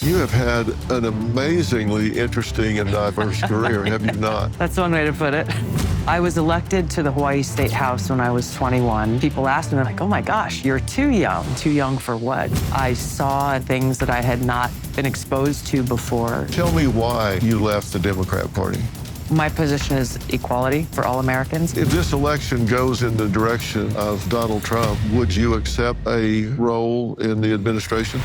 You have had an amazingly interesting and diverse career, have you not? That's one way to put it. I was elected to the Hawaii State House when I was 21. People asked me, they're like, oh my gosh, you're too young. Too young for what? I saw things that I had not been exposed to before. Tell me why you left the Democrat Party. My position is equality for all Americans. If this election goes in the direction of Donald Trump, would you accept a role in the administration?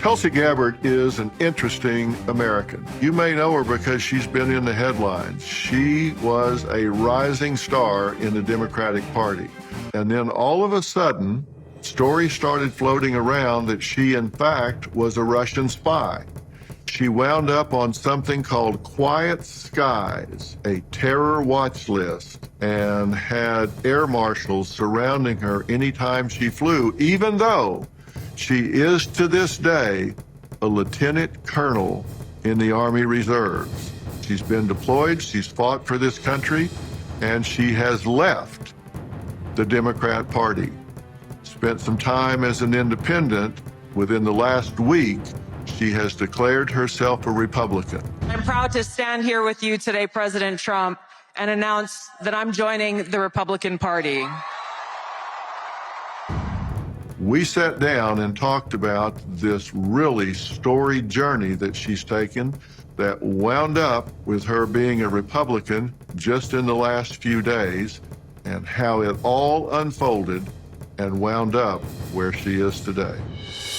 Tulsi Gabbard is an interesting American. You may know her because she's been in the headlines. She was a rising star in the Democratic Party. And then all of a sudden, stories started floating around that she, in fact, was a Russian spy. She wound up on something called Quiet Skies, a terror watch list, and had air marshals surrounding her anytime she flew, even though she is, to this day, a lieutenant colonel in the Army Reserves. She's been deployed, she's fought for this country, and she has left the Democrat Party. Spent some time as an independent. Within the last week, she has declared herself a Republican. I'm proud to stand here with you today, President Trump, and announce that I'm joining the Republican Party. We sat down and talked about this really storied journey that she's taken that wound up with her being a Republican just in the last few days, and how it all unfolded and wound up where she is today.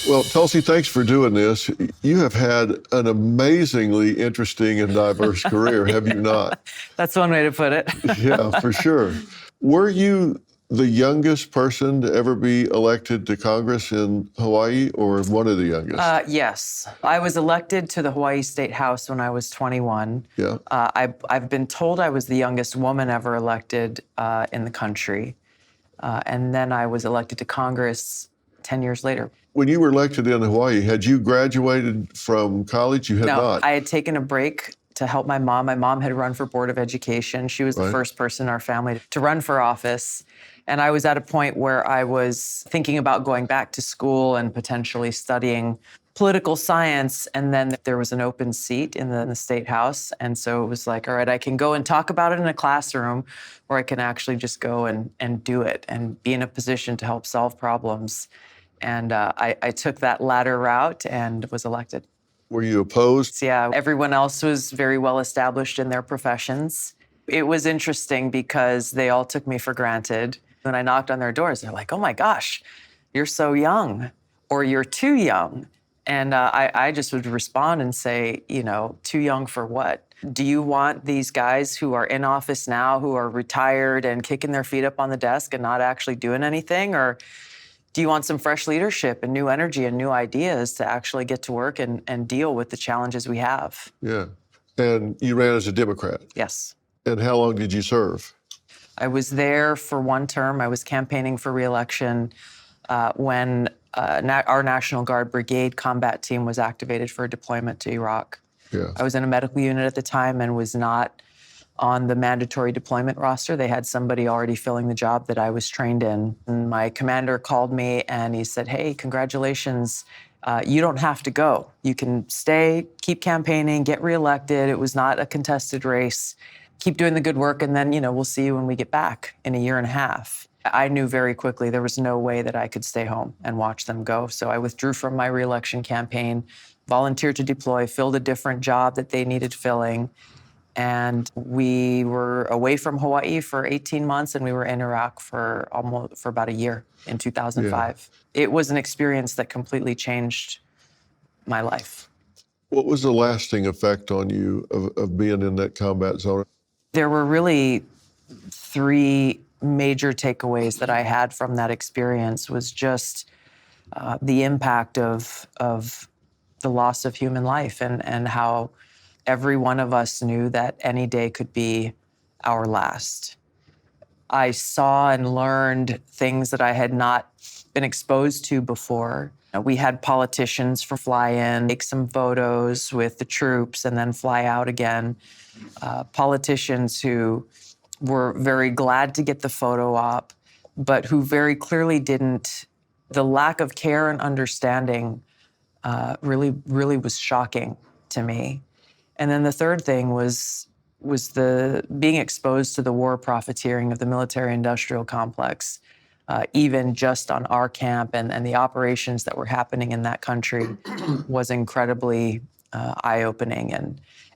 Well, Tulsi, thanks for doing this. You have had an amazingly interesting and diverse career, have you not? That's one way to put it. Yeah, for sure. Were you the youngest person to ever be elected to Congress in Hawaii, or one of the youngest? Yes. I was elected to the Hawaii State House when I was 21. Yeah. I've been told I was the youngest woman ever elected in the country. And then I was elected to Congress 10 years later. When you were elected in Hawaii, had you graduated from college? You had not. I had taken a break to help my mom. My mom had run for Board of Education. She was the first person in our family to run for office. And I was at a point where I was thinking about going back to school and potentially studying political science. And then there was an open seat in the State House. And so it was like, all right, I can go and talk about it in a classroom, or I can actually just go and do it and be in a position to help solve problems. And I took that latter route and was elected. Were you opposed? Yeah, everyone else was very well established in their professions. It was interesting because they all took me for granted. When I knocked on their doors, they're like, oh my gosh, you're so young, or you're too young. And I just would respond and say, too young for what? Do you want these guys who are in office now, who are retired and kicking their feet up on the desk and not actually doing anything? Or do you want some fresh leadership and new energy and new ideas to actually get to work and deal with the challenges we have? Yeah. And you ran as a Democrat? Yes. And how long did you serve? I was there for one term. I was campaigning for re-election when our National Guard Brigade combat team was activated for a deployment to Iraq. Yeah. I was in a medical unit at the time and was not on the mandatory deployment roster. They had somebody already filling the job that I was trained in. And my commander called me and he said, hey, congratulations. You don't have to go. You can stay, keep campaigning, get reelected. It was not a contested race. Keep doing the good work, and then, we'll see you when we get back in a year and a half. I knew very quickly there was no way that I could stay home and watch them go. So I withdrew from my reelection campaign, volunteered to deploy, filled a different job that they needed filling. And we were away from Hawaii for 18 months, and we were in Iraq for about a year in 2005. Yeah. It was an experience that completely changed my life. What was the lasting effect on you of being in that combat zone? There were really three major takeaways that I had from that experience. Was just the impact of the loss of human life and how every one of us knew that any day could be our last. I saw and learned things that I had not been exposed to before. We had politicians fly in, take some photos with the troops, and then fly out again. Politicians who were very glad to get the photo op, but who very clearly didn't. The lack of care and understanding really was shocking to me. And then the third thing was the being exposed to the war profiteering of the military-industrial complex, even just on our camp and the operations that were happening in that country was incredibly eye-opening.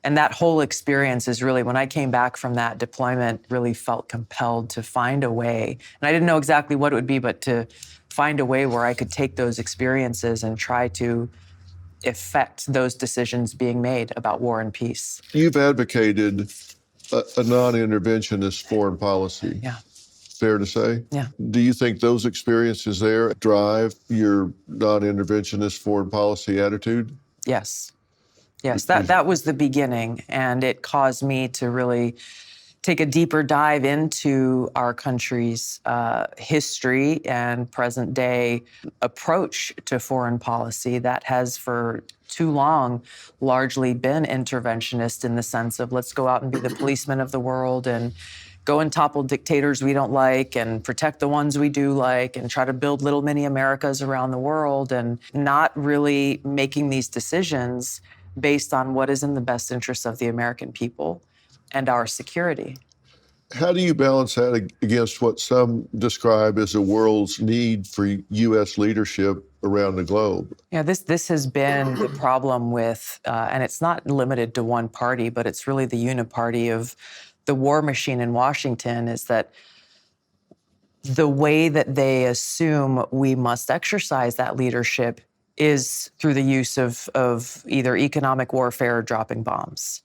And that whole experience is really, when I came back from that deployment, really felt compelled to find a way. And I didn't know exactly what it would be, but to find a way where I could take those experiences and try to affect those decisions being made about war and peace. You've advocated a non-interventionist foreign policy. Yeah. Fair to say? Yeah. Do you think those experiences there drive your non-interventionist foreign policy attitude? Yes. Yes, that was the beginning, and it caused me to really take a deeper dive into our country's history and present day approach to foreign policy that has for too long largely been interventionist, in the sense of let's go out and be the policemen of the world and go and topple dictators we don't like and protect the ones we do like and try to build little mini Americas around the world, and not really making these decisions based on what is in the best interest of the American people and our security. How do you balance that against what some describe as the world's need for U.S. leadership around the globe? Yeah, this has been the problem with, and it's not limited to one party, but it's really the uniparty of the war machine in Washington, is that the way that they assume we must exercise that leadership is through the use of either economic warfare or dropping bombs,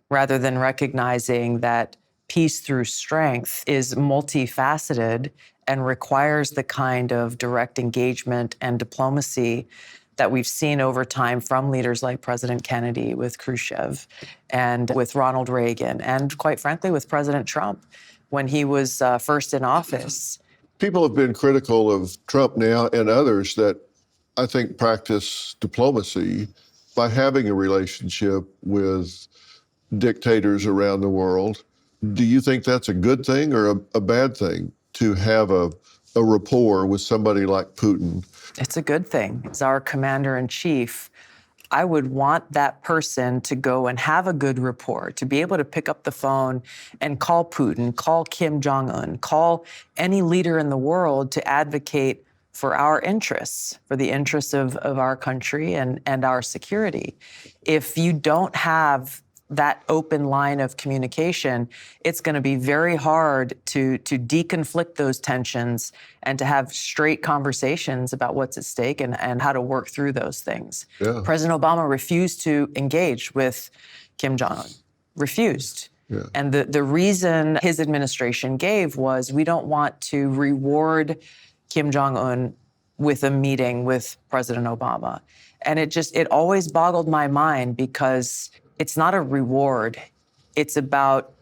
rather than recognizing that peace through strength is multifaceted and requires the kind of direct engagement and diplomacy that we've seen over time from leaders like President Kennedy, with Khrushchev, and with Ronald Reagan, and quite frankly, with President Trump when he was first in office. People have been critical of Trump now and others that I think practice diplomacy by having a relationship with dictators around the world. Do you think that's a good thing or a bad thing, to have a rapport with somebody like Putin? It's a good thing. As our commander-in-chief, I would want that person to go and have a good rapport, to be able to pick up the phone and call Putin, call Kim Jong-un, call any leader in the world to advocate for our interests, for the interests of our country and our security. If you don't have that open line of communication, it's going to be very hard to deconflict those tensions and to have straight conversations about what's at stake and how to work through those things. Yeah. President Obama refused to engage with Kim Jong-un, refused. Yeah. And the reason his administration gave was, we don't want to reward Kim Jong-un with a meeting with President Obama. And it always boggled my mind, because it's not a reward. It's about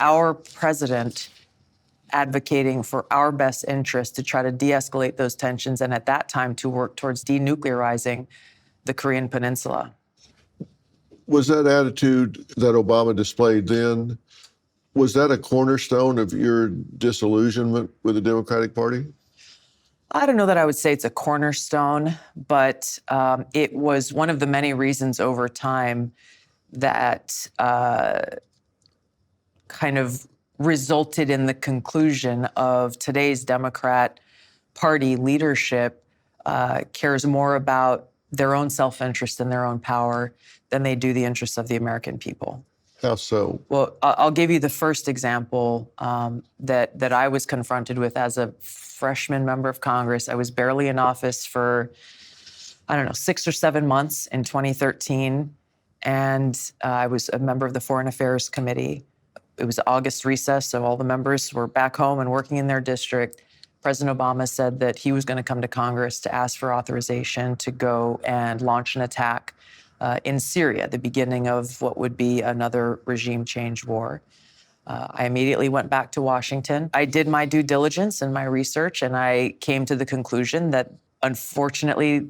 our president advocating for our best interest to try to de-escalate those tensions, and at that time to work towards denuclearizing the Korean Peninsula. Was that attitude that Obama displayed then, was that a cornerstone of your disillusionment with the Democratic Party? I don't know that I would say it's a cornerstone, but it was one of the many reasons over time that kind of resulted in the conclusion of today's Democrat Party leadership cares more about their own self-interest and their own power than they do the interests of the American people. How so? Well, I'll give you the first example that I was confronted with as a freshman member of Congress. I was barely in office for, 6 or 7 months in 2013. And I was a member of the Foreign Affairs Committee. It was August recess, so all the members were back home and working in their district. President Obama said that he was going to come to Congress to ask for authorization to go and launch an attack in Syria, the beginning of what would be another regime change war. I immediately went back to Washington. I did my due diligence and my research, and I came to the conclusion that, unfortunately,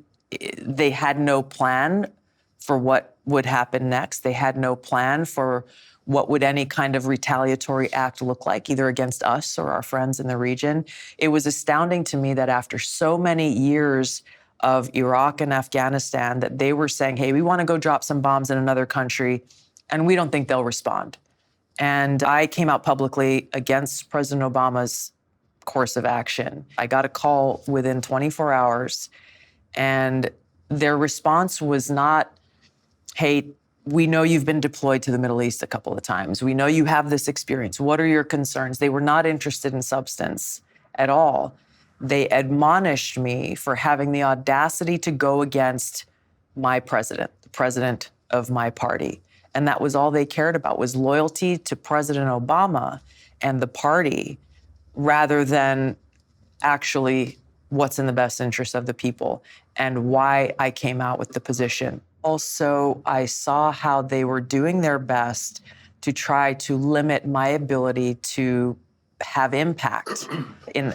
they had no plan for what would happen next. They had no plan for what would any kind of retaliatory act look like, either against us or our friends in the region. It was astounding to me that after so many years of Iraq and Afghanistan, that they were saying, hey, we want to go drop some bombs in another country, and we don't think they'll respond. And I came out publicly against President Obama's course of action. I got a call within 24 hours, and their response was not, hey, we know you've been deployed to the Middle East a couple of times. We know you have this experience. What are your concerns? They were not interested in substance at all. They admonished me for having the audacity to go against my president, the president of my party. And that was all they cared about, was loyalty to President Obama and the party, rather than actually what's in the best interest of the people and why I came out with the position. Also, I saw how they were doing their best to try to limit my ability to have impact,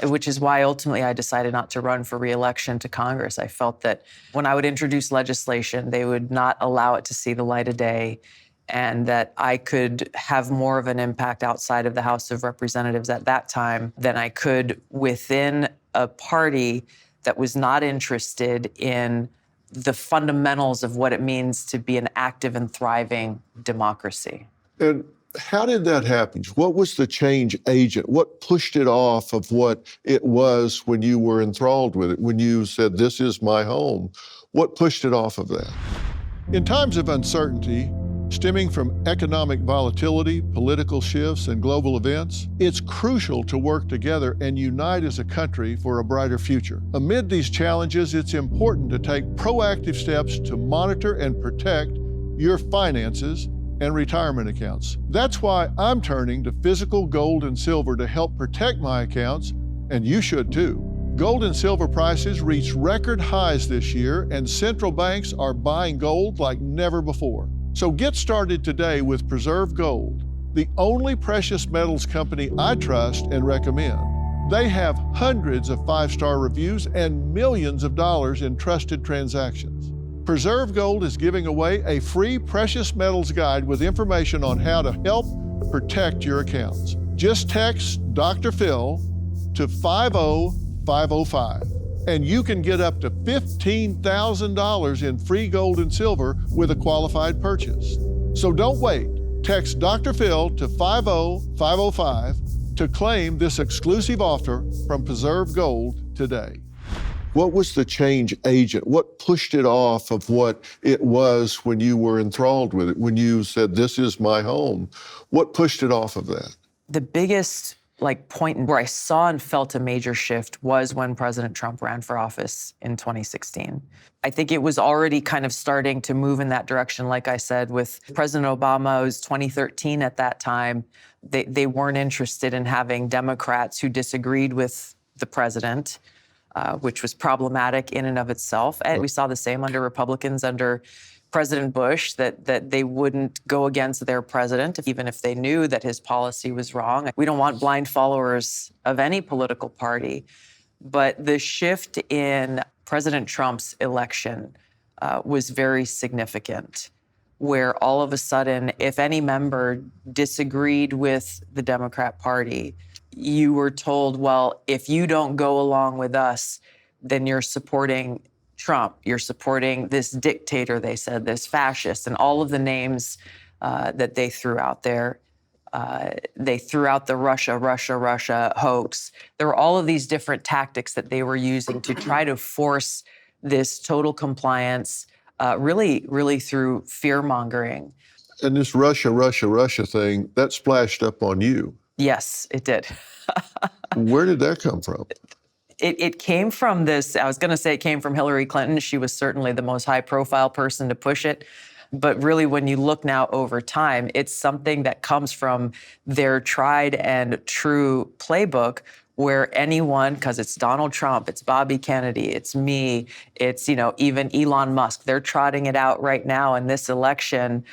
which is why ultimately I decided not to run for re-election to Congress. I felt that when I would introduce legislation, they would not allow it to see the light of day, and that I could have more of an impact outside of the House of Representatives at that time than I could within a party that was not interested in the fundamentals of what it means to be an active and thriving democracy. And how did that happen? What was the change agent? What pushed it off of what it was when you were enthralled with it, when you said, this is my home? What pushed it off of that? In times of uncertainty, stemming from economic volatility, political shifts, and global events, it's crucial to work together and unite as a country for a brighter future. Amid these challenges, it's important to take proactive steps to monitor and protect your finances and retirement accounts. That's why I'm turning to physical gold and silver to help protect my accounts, and you should too. Gold and silver prices reached record highs this year, and central banks are buying gold like never before. So get started today with Preserve Gold, the only precious metals company I trust and recommend. They have hundreds of five-star reviews and millions of dollars in trusted transactions. Preserve Gold is giving away a free precious metals guide with information on how to help protect your accounts. Just text Dr. Phil to 50505. And you can get up to $15,000 in free gold and silver with a qualified purchase. So don't wait. Text Dr. Phil to 50505 to claim this exclusive offer from Preserve Gold today. What was the change agent? What pushed it off of what it was when you were enthralled with it, when you said, this is my home? What pushed it off of that? The biggest point where I saw and felt a major shift was when President Trump ran for office in 2016. I think it was already kind of starting to move in that direction. Like I said, with President Obama, it was 2013 at that time. They weren't interested in having Democrats who disagreed with the president, which was problematic in and of itself. And we saw the same under Republicans under President Bush, that they wouldn't go against their president, even if they knew that his policy was wrong. We don't want blind followers of any political party. But the shift in President Trump's election was very significant, where all of a sudden, if any member disagreed with the Democrat Party, you were told, well, if you don't go along with us, then you're supporting Trump, you're supporting this dictator, they said, this fascist, and all of the names that they threw out there. They threw out the Russia hoax. There were all of these different tactics that they were using to try to force this total compliance, really through fear-mongering. And this Russia thing, that splashed up on you. Yes, it did. Where did that come from? It came from this, I was going to say it came from Hillary Clinton. She was certainly the most high-profile person to push it. But really, when you look now over time, it's something that comes from their tried and true playbook, where anyone, because it's Donald Trump, it's Bobby Kennedy, it's me, it's, even Elon Musk, they're trotting it out right now in this election.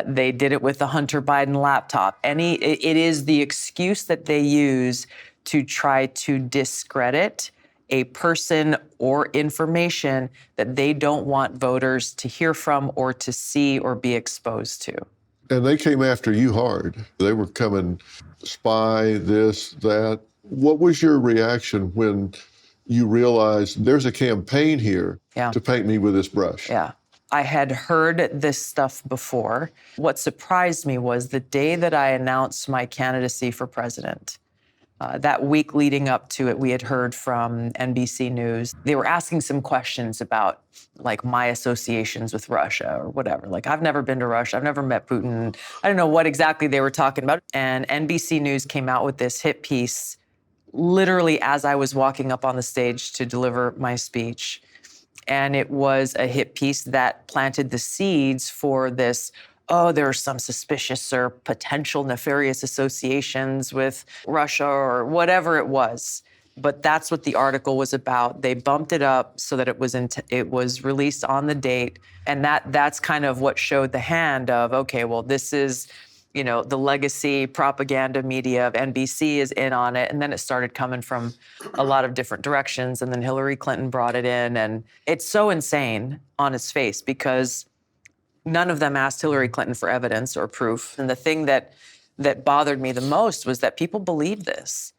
They did it with the Hunter Biden laptop. It is the excuse that they use to try to discredit a person or information that they don't want voters to hear from or to see or be exposed to. And they came after you hard. They were coming, spy, this, that. What was your reaction when you realized there's a campaign here to paint me with this brush? Yeah. I had heard this stuff before. What surprised me was the day that I announced my candidacy for president, that week leading up to it, we had heard from NBC News. They were asking some questions about like my associations with Russia or whatever. Like, I've never been to Russia. I've never met Putin. I don't know what exactly they were talking about. And NBC News came out with this hit piece literally as I was walking up on the stage to deliver my speech. And it was a hit piece that planted the seeds for this, oh, there are some suspicious or potential nefarious associations with Russia or whatever it was. But that's what the article was about. They bumped it up so that it was released on the date. And that's kind of what showed the hand of, okay, well, this is, you know, the legacy propaganda media of NBC is in on it. And then it started coming from a lot of different directions. And then Hillary Clinton brought it in. And it's so insane on its face because none of them asked Hillary Clinton for evidence or proof. And the thing that bothered me the most was that people believed this.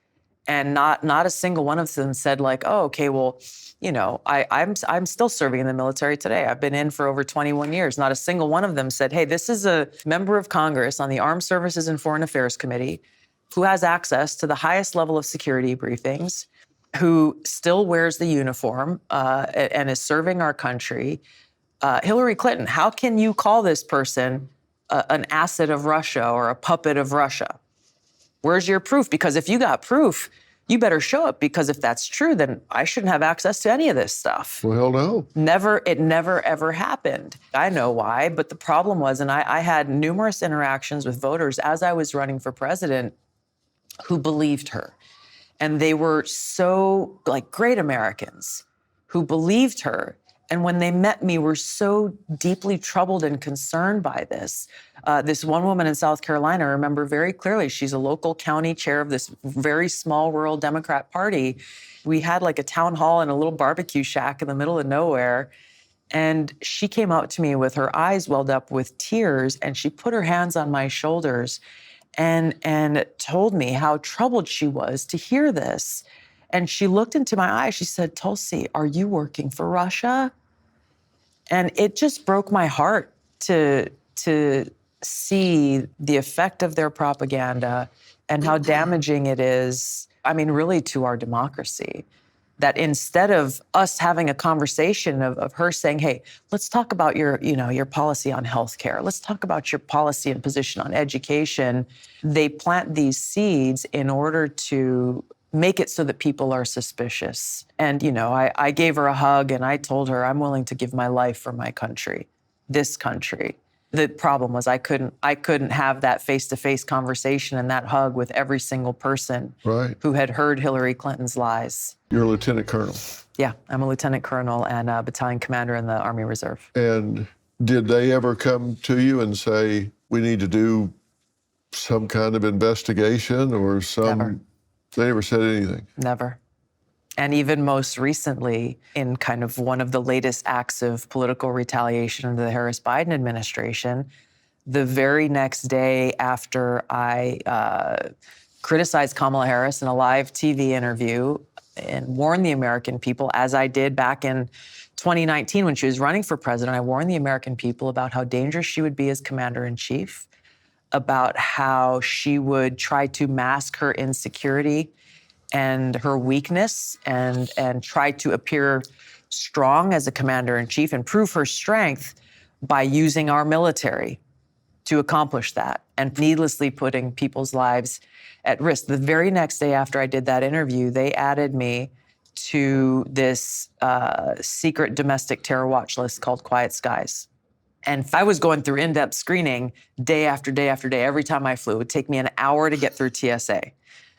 And not a single one of them said like, oh, okay, well, you know, I'm still serving in the military today. I've been in for over 21 years. Not a single one of them said, hey, this is a member of Congress on the Armed Services and Foreign Affairs Committee who has access to the highest level of security briefings, who still wears the uniform and is serving our country. Hillary Clinton, how can you call this person an asset of Russia or a puppet of Russia? Where's your proof? Because if you got proof, you better show it, because if that's true, then I shouldn't have access to any of this stuff. Well, no. It never, ever happened. I know why, but the problem was, and I had numerous interactions with voters as I was running for president who believed her. And they were so, like, great Americans who believed her. And when they met me, were so deeply troubled and concerned by this. This one woman in South Carolina, I remember very clearly, she's a local county chair of this very small rural Democrat party. We had like a town hall and a little barbecue shack in the middle of nowhere. And she came up to me with her eyes welled up with tears, and she put her hands on my shoulders and told me how troubled she was to hear this. And she looked into my eyes. She said, Tulsi, are you working for Russia? And it just broke my heart to see the effect of their propaganda and how damaging it is, I mean, really to our democracy. That instead of us having a conversation of her saying, hey, let's talk about your policy on healthcare. Let's talk about your policy and position on education. They plant these seeds in order to make it so that people are suspicious. And, you know, I gave her a hug and I told her I'm willing to give my life for my country, this country. The problem was I couldn't have that face-to-face conversation and that hug with every single person who had heard Hillary Clinton's lies. You're a lieutenant colonel. Yeah, I'm a lieutenant colonel and a battalion commander in the Army Reserve. And did they ever come to you and say, we need to do some kind of investigation or some... Never. They never said anything? Never. And even most recently, in kind of one of the latest acts of political retaliation under the Harris-Biden administration, the very next day after I criticized Kamala Harris in a live TV interview and warned the American people, as I did back in 2019 when she was running for president, I warned the American people about how dangerous she would be as commander-in-chief, about how she would try to mask her insecurity and her weakness and try to appear strong as a commander-in-chief and prove her strength by using our military to accomplish that and needlessly putting people's lives at risk. The very next day after I did that interview, they added me to this secret domestic terror watch list called Quiet Skies. And I was going through in-depth screening day after day after day. Every time I flew, it would take me an hour to get through TSA.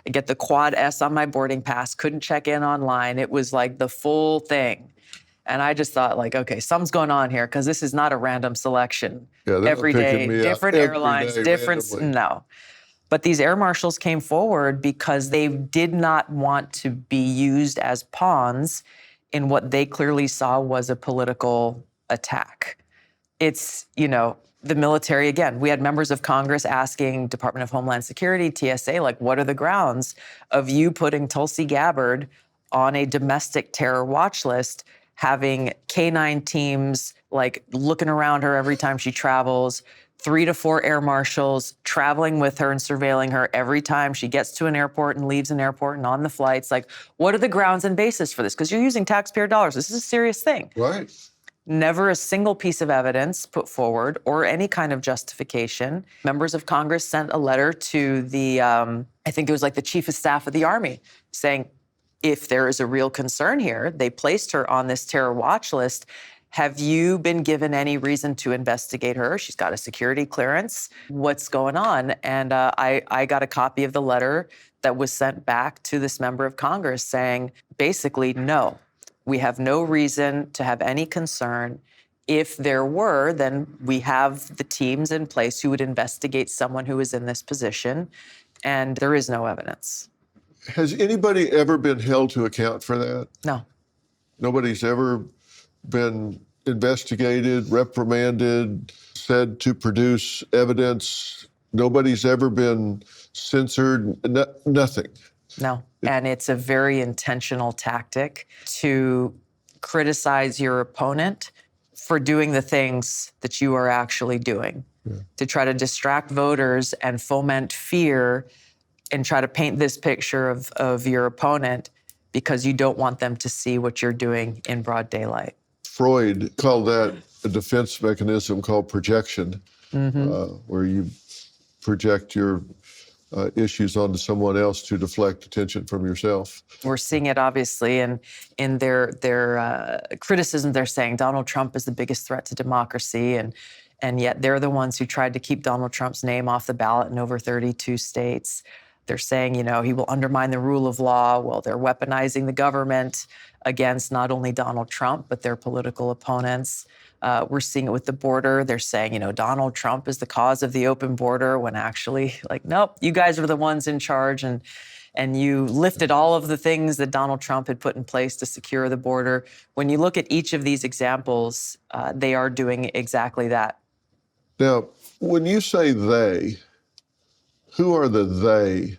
I get the quad S on my boarding pass, couldn't check in online. It was like the full thing. And I just thought like, okay, something's going on here because this is not a random selection. Yeah, every day, different airlines, different, no. But these air marshals came forward because they did not want to be used as pawns in what they clearly saw was a political attack. It's, the military, again, we had members of Congress asking Department of Homeland Security, TSA, like, what are the grounds of you putting Tulsi Gabbard on a domestic terror watch list, having K-9 teams, like, looking around her every time she travels, 3 to 4 air marshals traveling with her and surveilling her every time she gets to an airport and leaves an airport and on the flights. Like, what are the grounds and basis for this? Because you're using taxpayer dollars. This is a serious thing. Right. Never a single piece of evidence put forward or any kind of justification. Members of Congress sent a letter to the, I think it was like the Chief of Staff of the Army, saying, if there is a real concern here, they placed her on this terror watch list. Have you been given any reason to investigate her? She's got a security clearance. What's going on? And I got a copy of the letter that was sent back to this member of Congress saying, basically, no. We have no reason to have any concern. If there were, then we have the teams in place who would investigate someone who is in this position, and there is no evidence. Has anybody ever been held to account for that? No. Nobody's ever been investigated, reprimanded, said to produce evidence. Nobody's ever been censored, nothing. No. And it's a very intentional tactic to criticize your opponent for doing the things that you are actually doing, to try to distract voters and foment fear and try to paint this picture of your opponent because you don't want them to see what you're doing in broad daylight. Freud called that a defense mechanism called projection, where you project your issues onto someone else to deflect attention from yourself. We're seeing it obviously in their criticism. They're saying Donald Trump is the biggest threat to democracy, and yet they're the ones who tried to keep Donald Trump's name off the ballot in over 32 states. They're saying, he will undermine the rule of law. Well, they're weaponizing the government against not only Donald Trump, but their political opponents. We're seeing it with the border. They're saying, Donald Trump is the cause of the open border, when actually, nope, you guys are the ones in charge, and you lifted all of the things that Donald Trump had put in place to secure the border. When you look at each of these examples, they are doing exactly that. Now, when you say they, who are the they?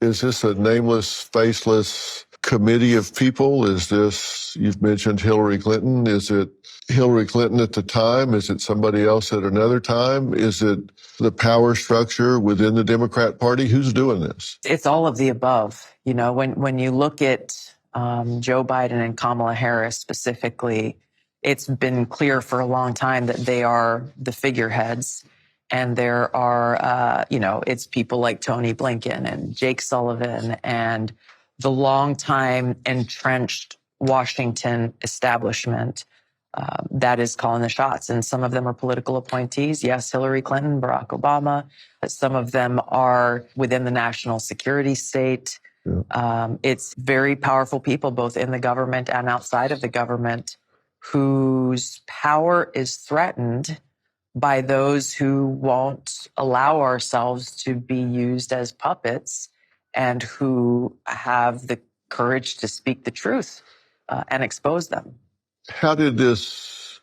Is this a nameless, faceless committee of people? Is this, you've mentioned Hillary Clinton. Is it Hillary Clinton at the time? Is it somebody else at another time? Is it the power structure within the Democrat Party? Who's doing this? It's all of the above. When you look at Joe Biden and Kamala Harris specifically, it's been clear for a long time that they are the figureheads. And there are, it's people like Tony Blinken and Jake Sullivan and the longtime entrenched Washington establishment that is calling the shots. And some of them are political appointees. Yes, Hillary Clinton, Barack Obama. Some of them are within the national security state. Yeah. It's very powerful people, both in the government and outside of the government, whose power is threatened by those who won't allow ourselves to be used as puppets and who have the courage to speak the truth and expose them. How did this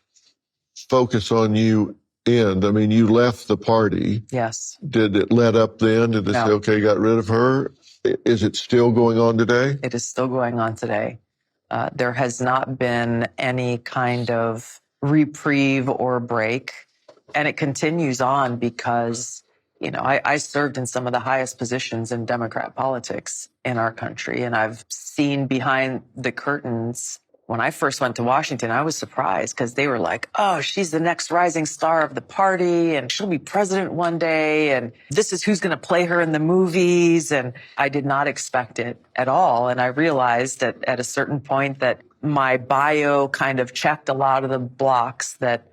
focus on you end? I mean, you left the party. Yes. Did it let up then? Did they say, okay, got rid of her? Is it still going on today? It is still going on today. There has not been any kind of reprieve or break. And it continues on because, I served in some of the highest positions in Democrat politics in our country. And I've seen behind the curtains. When I first went to Washington, I was surprised because they were like, oh, she's the next rising star of the party and she'll be president one day. And this is who's going to play her in the movies. And I did not expect it at all. And I realized that at a certain point that my bio kind of checked a lot of the blocks that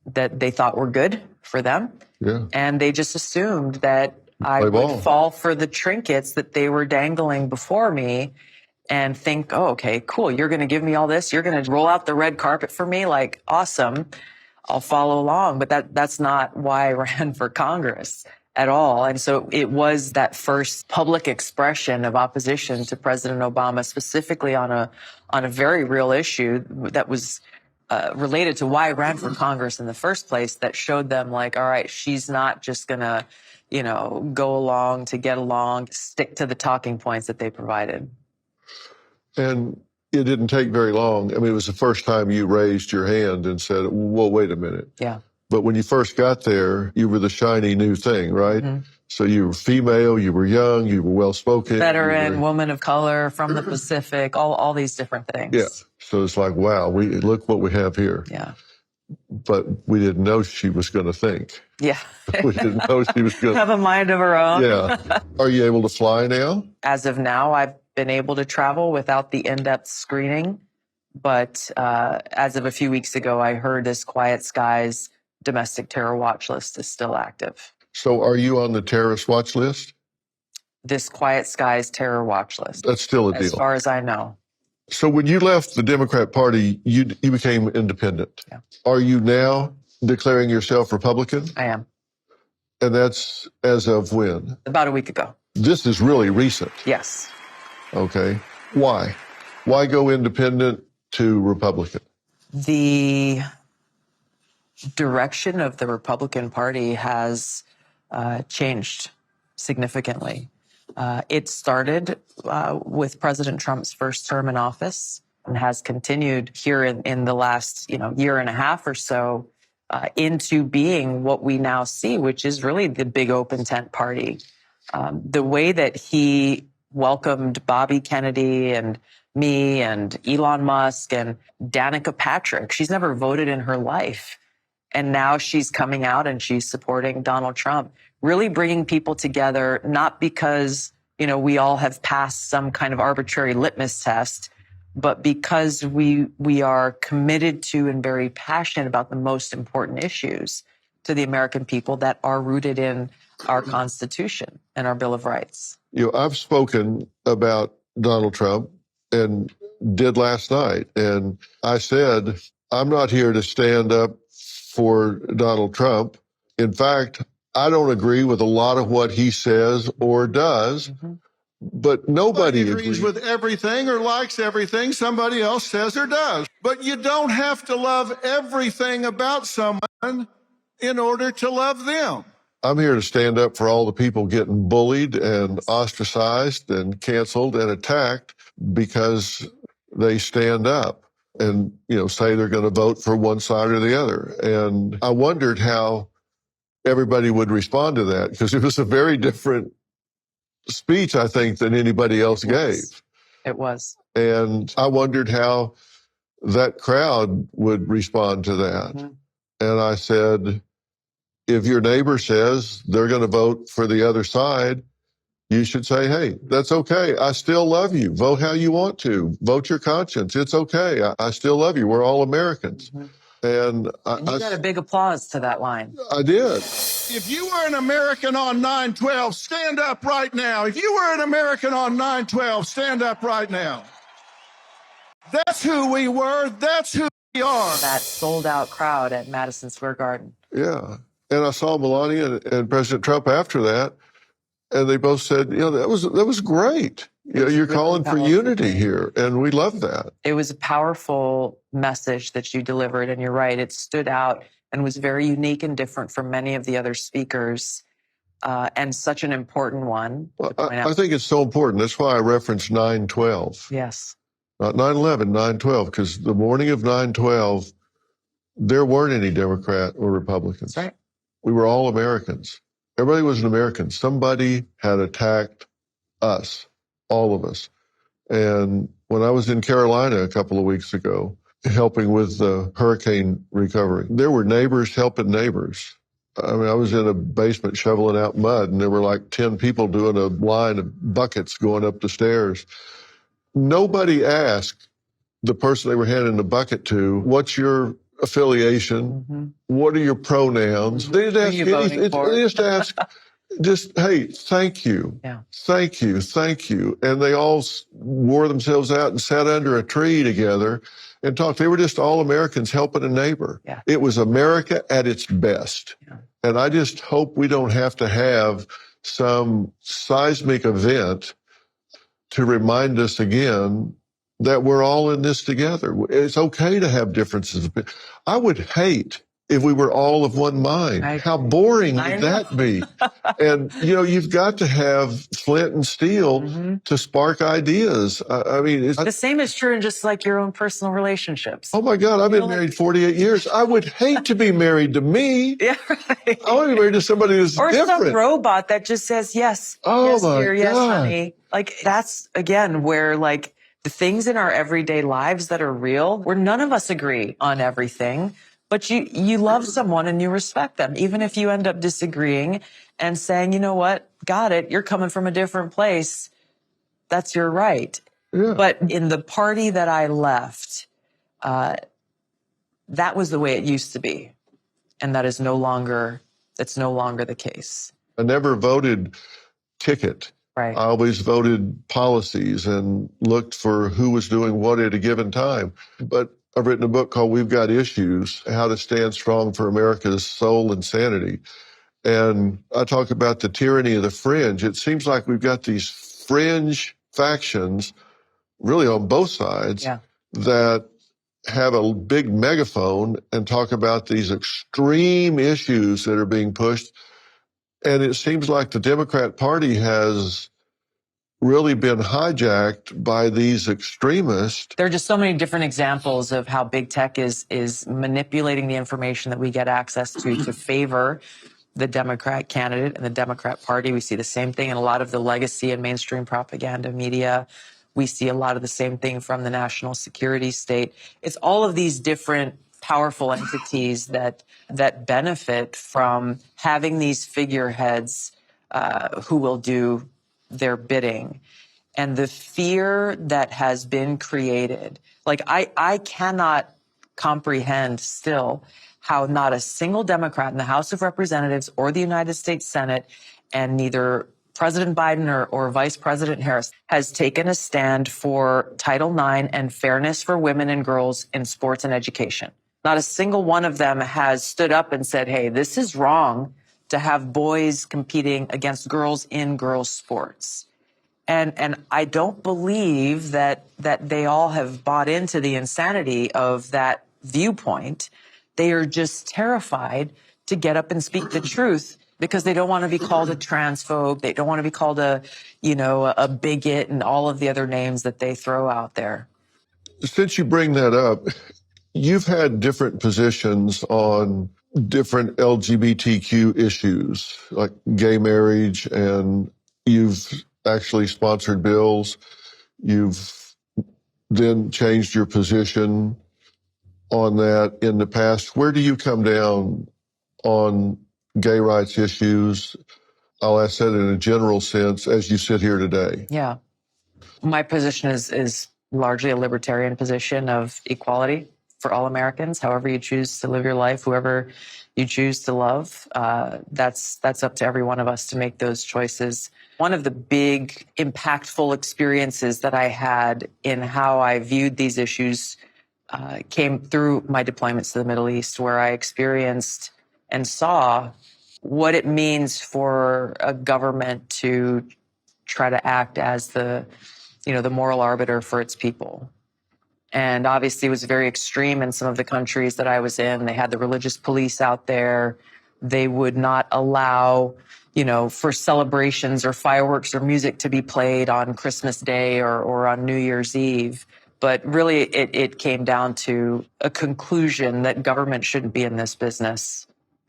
they thought were good for them. Yeah. And they just assumed that I would fall for the trinkets that they were dangling before me and think, oh, okay, cool. You're going to give me all this. You're going to roll out the red carpet for me. Like, awesome. I'll follow along. But that's not why I ran for Congress. at all. And so it was that first public expression of opposition to President Obama, specifically on a very real issue that was related to why I ran for Congress in the first place, that showed them like, all right, she's not just going to, go along to get along, stick to the talking points that they provided. And it didn't take very long. I mean, it was the first time you raised your hand and said, well, wait a minute. Yeah. But when you first got there, you were the shiny new thing, right? Mm-hmm. So you were female, you were young, you were well-spoken. Veteran, woman of color, from the Pacific, all these different things. Yeah. So it's like, wow, look what we have here. Yeah. But we didn't know she was going to think. Yeah. We didn't know she was going to have a mind of her own. Yeah. Are you able to fly now? As of now, I've been able to travel without the in-depth screening. But as of a few weeks ago, I heard this Quiet Skies domestic terror watch list is still active. So are you on the terrorist watch list? This Quiet Skies terror watch list. That's still a deal. As far as I know. So when you left the Democrat Party, you became independent. Yeah. Are you now declaring yourself Republican? I am. And that's as of when? About a week ago. This is really recent. Yes. Okay. Why? Why go independent to Republican? The direction of the Republican Party has changed significantly. It started with President Trump's first term in office and has continued here in the last year and a half or so into being what we now see, which is really the big open tent party. The way that he welcomed Bobby Kennedy and me and Elon Musk and Danica Patrick. She's never voted in her life. And now she's coming out and she's supporting Donald Trump, really bringing people together, not because, we all have passed some kind of arbitrary litmus test, but because we are committed to and very passionate about the most important issues to the American people that are rooted in our Constitution and our Bill of Rights. I've spoken about Donald Trump and did last night. And I said, I'm not here to stand up for Donald Trump. In fact, I don't agree with a lot of what he says or does, but nobody agrees with everything or likes everything somebody else says or does. But you don't have to love everything about someone in order to love them. I'm here to stand up for all the people getting bullied and ostracized and canceled and attacked because they stand up and, say they're going to vote for one side or the other. And I wondered how everybody would respond to that, because it was a very different speech, I think, than anybody else gave. It was. And I wondered how that crowd would respond to that. And I said, if your neighbor says they're going to vote for the other side, you should say, hey, that's okay. I still love you. Vote how you want to. Vote your conscience. It's okay. I still love you. We're all Americans. And you got a big applause to that line. I did. If you were an American on 9/12, stand up right now. If you were an American on 9/12, stand up right now. That's who we were. That's who we are. That sold-out crowd at Madison Square Garden. Yeah. And I saw Melania and President Trump after that, and they both said, that was great. You're really calling for unity here, and we love that. It was a powerful message that you delivered, and you're right, it stood out and was very unique and different from many of the other speakers, and such an important one. Well, I think it's so important. That's why I referenced 9/12. Yes. Not 9/11, 9/12, because the morning of 9/12, there weren't any Democrat or Republicans. That's right. We were all Americans. Everybody was an American. Somebody had attacked us, all of us. And when I was in Carolina a couple of weeks ago, helping with the hurricane recovery, there were neighbors helping neighbors. I mean, I was in a basement shoveling out mud, and there were like 10 people doing a line of buckets going up the stairs. Nobody asked the person they were handing the bucket to, what's your affiliation? What are your pronouns? They didn't ask anything. They just asked, hey, thank you. Yeah. Thank you. Thank you. And they all wore themselves out and sat under a tree together and talked. They were just all Americans helping a neighbor. Yeah. It was America at its best. Yeah. And I just hope we don't have to have some seismic event to remind us again that we're all in this together. It's okay to have differences. I would hate if we were all of one mind. How boring would that be? And, you've got to have flint and steel to spark ideas. I mean, the same is true in just like your own personal relationships. Oh my God, I've been married 48 years. I would hate to be married to me. Yeah, right. I want to be married to somebody who's different. Or some robot that just says, yes, yes, dear, yes, honey. Like, that's, again, where, like, the things in our everyday lives that are real, where none of us agree on everything, but you love someone and you respect them, even if you end up disagreeing and saying, you know what, got it, you're coming from a different place. That's your right. Yeah. But in the party that I left, that was the way it used to be. And that's no longer the case. I never voted ticket. Right. I always voted policies and looked for who was doing what at a given time. But I've written a book called We've Got Issues, How to Stand Strong for America's Soul and Sanity. And I talk about the tyranny of the fringe. It seems like we've got these fringe factions, really on both sides, that have a big megaphone and talk about these extreme issues that are being pushed. And it seems like the Democrat Party has really been hijacked by these extremists. There are just so many different examples of how big tech is manipulating the information that we get access to favor the Democrat candidate and the Democrat Party. We see the same thing in a lot of the legacy and mainstream propaganda media. We see a lot of the same thing from the national security state. It's all of these different powerful entities that benefit from having these figureheads who will do their bidding. And the fear that has been created, like I cannot comprehend still how not a single Democrat in the House of Representatives or the United States Senate, and neither President Biden or Vice President Harris has taken a stand for Title IX and fairness for women and girls in sports and education. Not a single one of them has stood up and said, hey, this is wrong to have boys competing against girls in girls' sports. And I don't believe that they all have bought into the insanity of that viewpoint. They are just terrified to get up and speak the truth because they don't want to be called a transphobe. They don't want to be called a bigot and all of the other names that they throw out there. Since you bring that up, you've had different positions on different LGBTQ issues, like gay marriage, and you've actually sponsored bills. You've then changed your position on that in the past. Where do you come down on gay rights issues? I'll ask that in a general sense as you sit here today. Yeah. My position is largely a libertarian position of equality for all Americans, however you choose to live your life, whoever you choose to love. That's up to every one of us to make those choices. One of the big impactful experiences that I had in how I viewed these issues came through my deployments to the Middle East, where I experienced and saw what it means for a government to try to act as the moral arbiter for its people. And obviously it was very extreme in some of the countries that I was in. They had the religious police out there. They would not allow, for celebrations or fireworks or music to be played on Christmas Day or on New Year's Eve. But really it came down to a conclusion that government shouldn't be in this business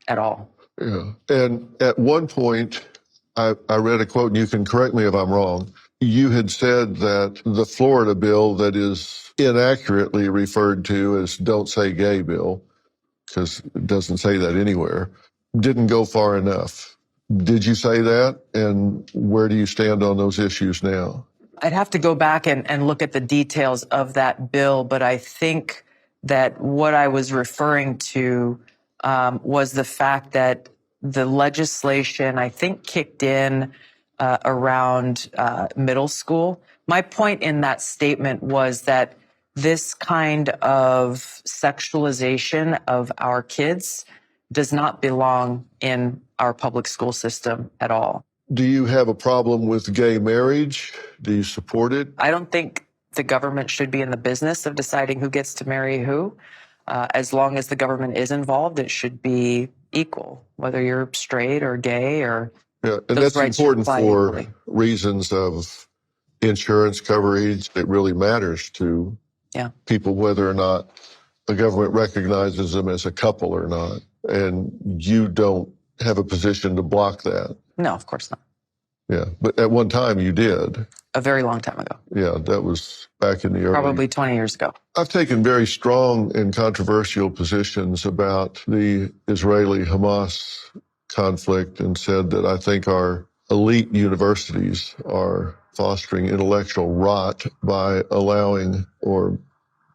at all. Yeah. And at one point, I read a quote, and you can correct me if I'm wrong. You had said that the Florida bill that is inaccurately referred to as Don't Say Gay bill, because it doesn't say that anywhere, didn't go far enough. Did you say that? And where do you stand on those issues now? I'd have to go back and look at the details of that bill, but I think that what I was referring to was the fact that the legislation, I think, kicked in around middle school. My point in that statement was that this kind of sexualization of our kids does not belong in our public school system at all. Do you have a problem with gay marriage? Do you support it? I don't think the government should be in the business of deciding who gets to marry who. As long as the government is involved, it should be equal, whether you're straight or gay or Yeah, and those that's rights should important apply for equally. reasons of insurance coverage. It really matters to people whether or not the government recognizes them as a couple or not. And you don't have a position to block that. No, of course not. Yeah, but at one time you did. A very long time ago. Yeah, that was back in the early... Probably 20 years ago. I've taken very strong and controversial positions about the Israeli-Hamas conflict and said that I think our elite universities are fostering intellectual rot by allowing or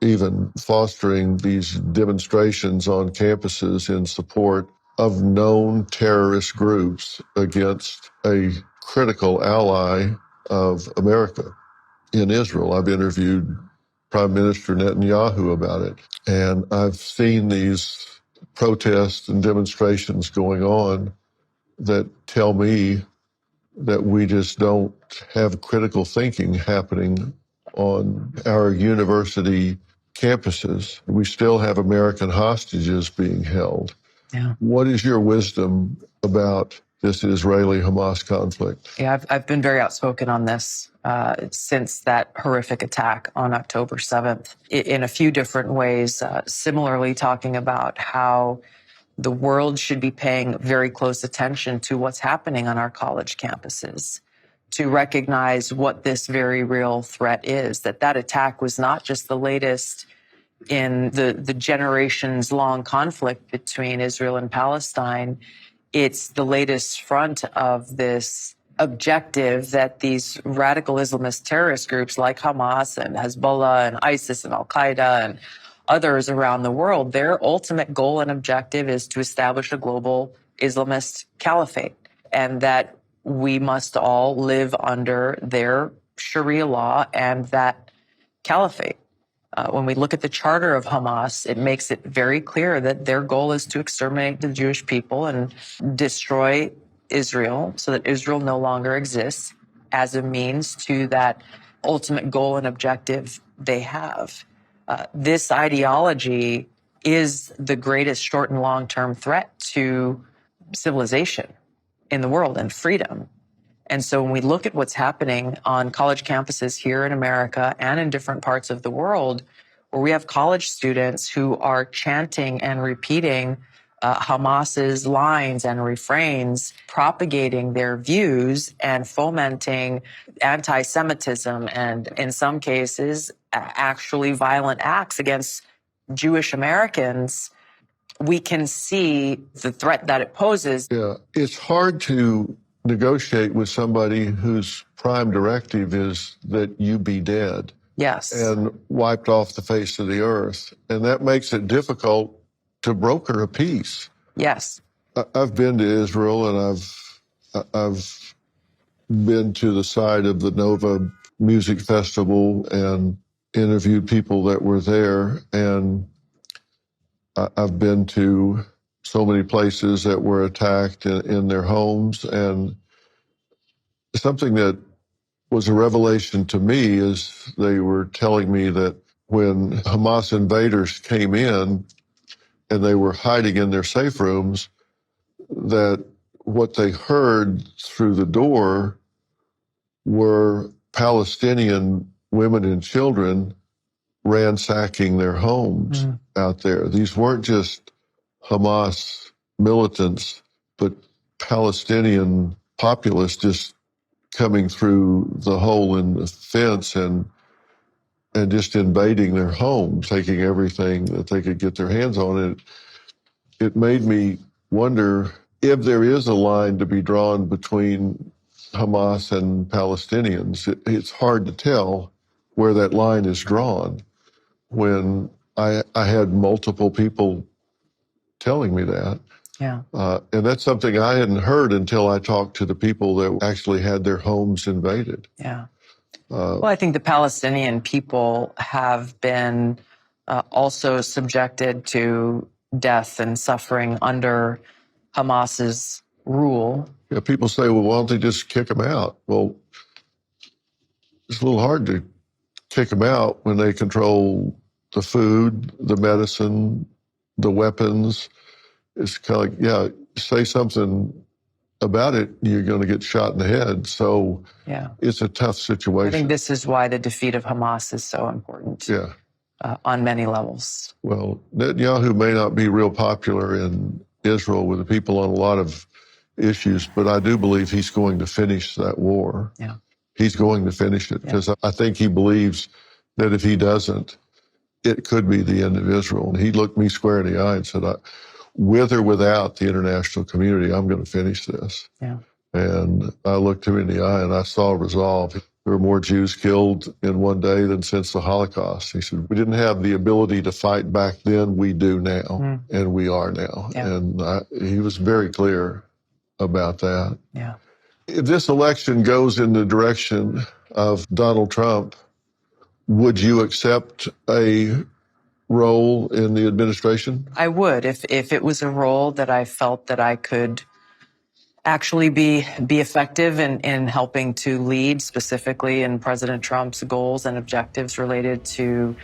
even fostering these demonstrations on campuses in support of known terrorist groups against a critical ally of America in Israel. I've interviewed Prime Minister Netanyahu about it, and I've seen these protests and demonstrations going on that tell me that we just don't have critical thinking happening on our university campuses. We still have American hostages being held. Yeah. What is your wisdom about this Israeli-Hamas conflict? Yeah, I've been very outspoken on this since that horrific attack on October 7th in a few different ways, similarly talking about how the world should be paying very close attention to what's happening on our college campuses, to recognize what this very real threat is, that attack was not just the latest in the generations-long conflict between Israel and Palestine. It's the latest front of this objective that these radical Islamist terrorist groups like Hamas and Hezbollah and ISIS and Al-Qaeda and others around the world, their ultimate goal and objective is to establish a global Islamist caliphate, and that we must all live under their Sharia law and that caliphate. When we look at the charter of Hamas, it makes it very clear that their goal is to exterminate the Jewish people and destroy Israel so that Israel no longer exists as a means to that ultimate goal and objective they have. This ideology is the greatest short and long-term threat to civilization in the world and freedom. And so when we look at what's happening on college campuses here in America and in different parts of the world, where we have college students who are chanting and repeating Hamas's lines and refrains, propagating their views and fomenting anti-Semitism and, in some cases, actually violent acts against Jewish Americans, we can see the threat that it poses. Yeah, it's hard to negotiate with somebody whose prime directive is that you be dead. Yes. And wiped off the face of the earth. And that makes it difficult to broker a peace. Yes. I've been to Israel, and I've been to the site of the Nova Music Festival and interviewed people that were there. And I've been to so many places that were attacked in their homes. And something that was a revelation to me is they were telling me that when Hamas invaders came in and they were hiding in their safe rooms, that what they heard through the door were Palestinian women and children ransacking their homes out there. These weren't just Hamas militants, but Palestinian populace just coming through the hole in the fence and just invading their home, taking everything that they could get their hands on. It made me wonder if there is a line to be drawn between Hamas and Palestinians. It's hard to tell where that line is drawn when I had multiple people telling me that. Yeah. And that's something I hadn't heard until I talked to the people that actually had their homes invaded. Yeah. Well, I think the Palestinian people have been also subjected to death and suffering under Hamas's rule. Yeah, people say, well, why don't they just kick them out? Well, it's a little hard to kick them out when they control the food, the medicine, the weapons. It's kind of like, yeah, say something about it, you're going to get shot in the head. So Yeah. it's a tough situation. I think this is why the defeat of Hamas is so important. Yeah. On many levels. Well, Netanyahu may not be real popular in Israel with the people on a lot of issues, but I do believe he's going to finish that war. Yeah. He's going to finish it because I think he believes that if he doesn't, it could be the end of Israel. And he looked me square in the eye and said, with or without the international community, I'm going to finish this. Yeah. And I looked him in the eye and I saw resolve. There were more Jews killed in one day than since the Holocaust. He said, we didn't have the ability to fight back then. We do now, and we are now. Yeah. And he was very clear about that. Yeah. If this election goes in the direction of Donald Trump, would you accept a role in the administration? I would, if it was a role that I felt that I could actually be effective in helping to lead, specifically in President Trump's goals and objectives related to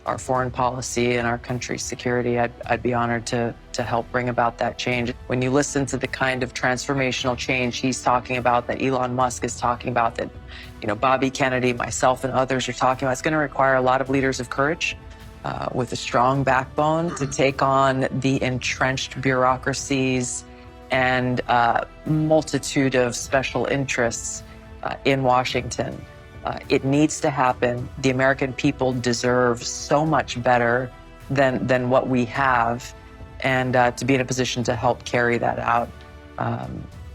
our foreign policy and our country's security. I'd be honored to help bring about that change. When you listen to the kind of transformational change he's talking about, that Elon Musk is talking about, that Bobby Kennedy, myself, and others are talking about, it's going to require a lot of leaders of courage with a strong backbone to take on the entrenched bureaucracies and multitude of special interests in Washington. It needs to happen. The American people deserve so much better than what we have, and to be in a position to help carry that out,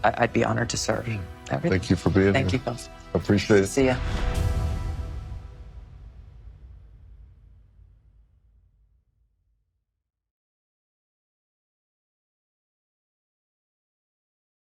I'd be honored to serve. Thank you for being here. Thank you, Phil. I appreciate it. See ya.